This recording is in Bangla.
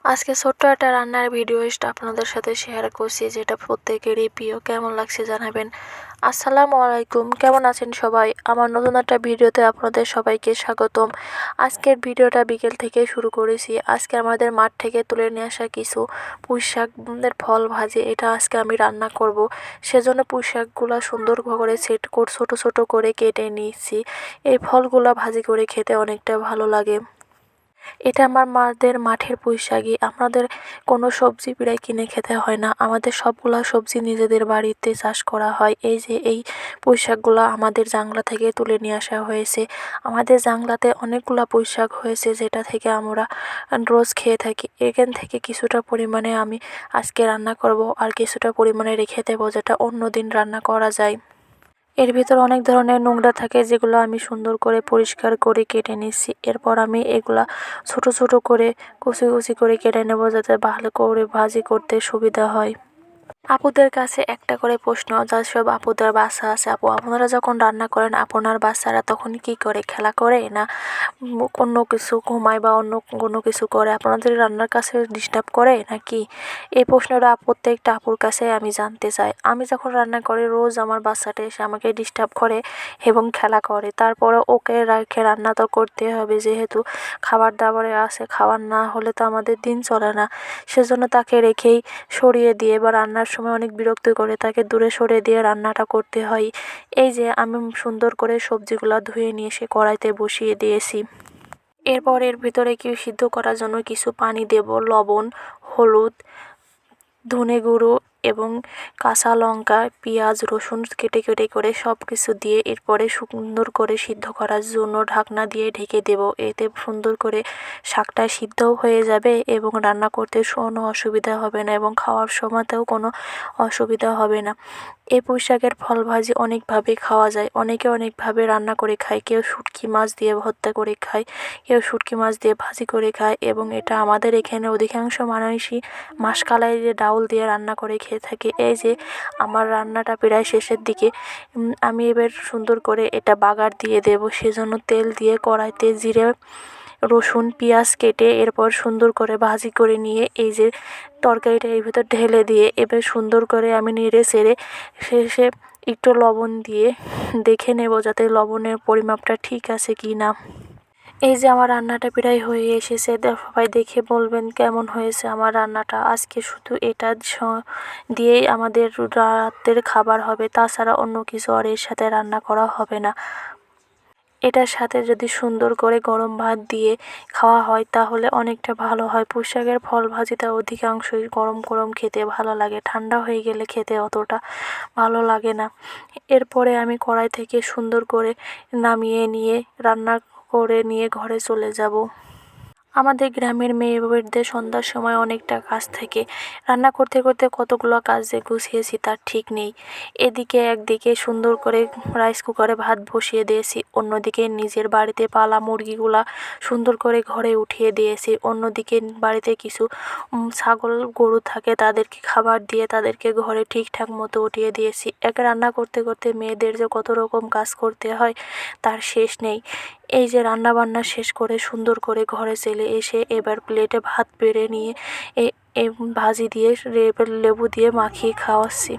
আজকে ছোট্ট একটা রান্নার ভিডিওটা আপনাদের সাথে শেয়ার করছি, যেটা প্রত্যেকেরই প্রিয়। কেমন লাগছে জানাবেন। আসসালামু আলাইকুম, কেমন আছেন সবাই? আমার নতুন একটা ভিডিওতে আপনাদের সবাইকে স্বাগতম। আজকের ভিডিওটা বিকেল থেকে শুরু করেছি। আজকে আমাদের মাঠ থেকে তুলে নিয়ে আসা কিছু পুঁই শাকের ফল ভাজি, এটা আজকে আমি রান্না করব। সেজন্য পুঁই শাকগুলো সুন্দর করে ছোট ছোট করে কেটে নিয়েছি। এই ফলগুলো ভাজি করে খেতে অনেকটা ভালো লাগে। এটা আমার মাদের মাঠের পুঁইশাকই। আমাদের কোনো সবজি প্রায় কিনে খেতে হয় না, আমাদের সবগুলা সবজি নিজেদের বাড়িতে চাষ করা হয়। এই যে এই পুঁইশাকগুলো আমাদের জাংলা থেকে তুলে নিয়ে আসা হয়েছে। আমাদের জাংলাতে অনেকগুলা পুঁইশাক হয়েছে, যেটা থেকে আমরা রোজ খেয়ে থাকি। এখান থেকে কিছুটা পরিমাণে আমি আজকে রান্না করব, আর কিছুটা পরিমাণে রেখে দেবো, যেটা অন্য দিন রান্না করা যায়। এর ভিতর অনেক ধরনের নোংরা থাকে, যেগুলো আমি সুন্দর করে পরিষ্কার করে কেটে নিচ্ছি। এরপর আমি এগুলা ছোট ছোট করে কুচি কুচি করে কেটে নেব, যাতে ভালো করে ভাজি করতে সুবিধা হয়। আপুদের কাছে একটা করে প্রশ্ন, যেসব আপুদের বাচ্চা আছে, আপনারা যখন রান্না করেন আপনার বাচ্চারা তখন কি করে? খেলা করে, না অন্য কিছু ঘুমায় বা অন্য কোনো কিছু করে? আপনাদের রান্নার কাছে ডিস্টার্ব করে নাকি? এই প্রশ্নটা প্রত্যেকটা আপুর কাছে আমি জানতে চাই। আমি যখন রান্না করি রোজ আমার বাচ্চাটা এসে আমাকে ডিস্টার্ব করে এবং খেলা করে। তারপরে ওকে রেখে রান্না তো করতে হবে, যেহেতু খাবার দাবারে আছে, খাবার না হলে তো আমাদের দিন চলে না। সেজন্য তাকে রেখেই সরিয়ে দিয়ে বা রান্নার সময় অনেক বিরক্ত করে তাকে দূরে সরিয়ে দিয়ে রান্নাটা করতে হয়। এই যে আমি সুন্দর করে সবজিগুলো ধুয়ে নিয়ে এসে কড়াইতে বসিয়ে দিয়েছি। এরপর এর ভিতরে সিদ্ধ করার জন্য কিছু পানি দেব, লবণ, হলুদ, ধনে গুঁড়ো এবং কাঁচা লঙ্কা, পেঁয়াজ, রসুন কেটে কেটে করে সব কিছু দিয়ে এরপরে সুন্দর করে সিদ্ধ করার জন্য ঢাকনা দিয়ে ঢেকে দেব। এতে সুন্দর করে শাকটা সিদ্ধও হয়ে যাবে এবং রান্না করতে কোনো অসুবিধা হবে না এবং খাওয়ার সময়তেও কোনো অসুবিধা হবে না। এই পুঁই শাকের ফল ভাজি অনেকভাবে খাওয়া যায়, অনেকে অনেকভাবে রান্না করে খায়। কেউ শুটকি মাছ দিয়ে ভর্তা করে খায়, কেউ শুটকি মাছ দিয়ে ভাজি করে খায়, এবং এটা আমাদের এখানে অধিকাংশ মানুষই মাসকালাই দিয়ে ডাউল দিয়ে রান্না করে খেয়ে থাকে। এই যে আমার রান্নাটা প্রায় শেষের দিকে, আমি এবার সুন্দর করে এটা বাগার দিয়ে দেব। সেজন্য তেল দিয়ে কড়াইতে জিরে, রসুন, পেঁয়াজ কেটে এরপর সুন্দর করে ভাজি করে নিয়ে এই যে তরকারিটা এর ভিতর ঢেলে দিয়ে এবার সুন্দর করে আমি নেড়ে চেড়ে শেষে একটু লবণ দিয়ে দেখে নেব, যাতে লবণের পরিমাপটা ঠিক আছে কি না। এই যে আমার রান্নাটা প্রায় হয়ে এসেছে, সবাই দেখে বলবেন কেমন হয়েছে আমার রান্নাটা। আজকে শুধু এটা দিয়েই আমাদের রাতের খাবার হবে, তাছাড়া অন্য কিছু আর এর সাথে রান্না করা হবে না। এটার সাথে যদি সুন্দর করে গরম ভাত দিয়ে খাওয়া হয় তাহলে অনেকটা ভালো হয়। পুঁই শাকের ফল ভাজিটা অধিকাংশই গরম গরম খেতে ভালো লাগে, ঠান্ডা হয়ে গেলে খেতে অতটা ভালো লাগে না। এরপরে আমি কড়াই থেকে সুন্দর করে নামিয়ে নিয়ে রান্না করে নিয়ে ঘরে চলে যাব। আমাদের গ্রামের মেয়েদের সন্ধ্যার সময় অনেকটা কাজ থাকে, রান্না করতে করতে কতগুলো কাজ যে গুছিয়েছি তার ঠিক নেই। এদিকে একদিকে সুন্দর করে রাইস কুকারে ভাত বসিয়ে দিয়েছি, অন্যদিকে নিজের বাড়িতে পালা মুরগিগুলা সুন্দর করে ঘরে উঠিয়ে দিয়েছি। অন্যদিকে বাড়িতে কিছু ছাগল গরু থাকে, তাদেরকে খাবার দিয়ে তাদেরকে ঘরে ঠিকঠাক মতো উঠিয়ে দিয়েছি। এক রান্না করতে করতে মেয়েদের যে কত রকম কাজ করতে হয় তার শেষ নেই। এই যে রান্না বান্না শেষ করে সুন্দর করে ঘরে চলে এসে এবার প্লেটে ভাত বেড়ে নিয়ে ভাজি দিয়ে লেবু দিয়ে মাখিয়ে খাওয়াচ্ছি।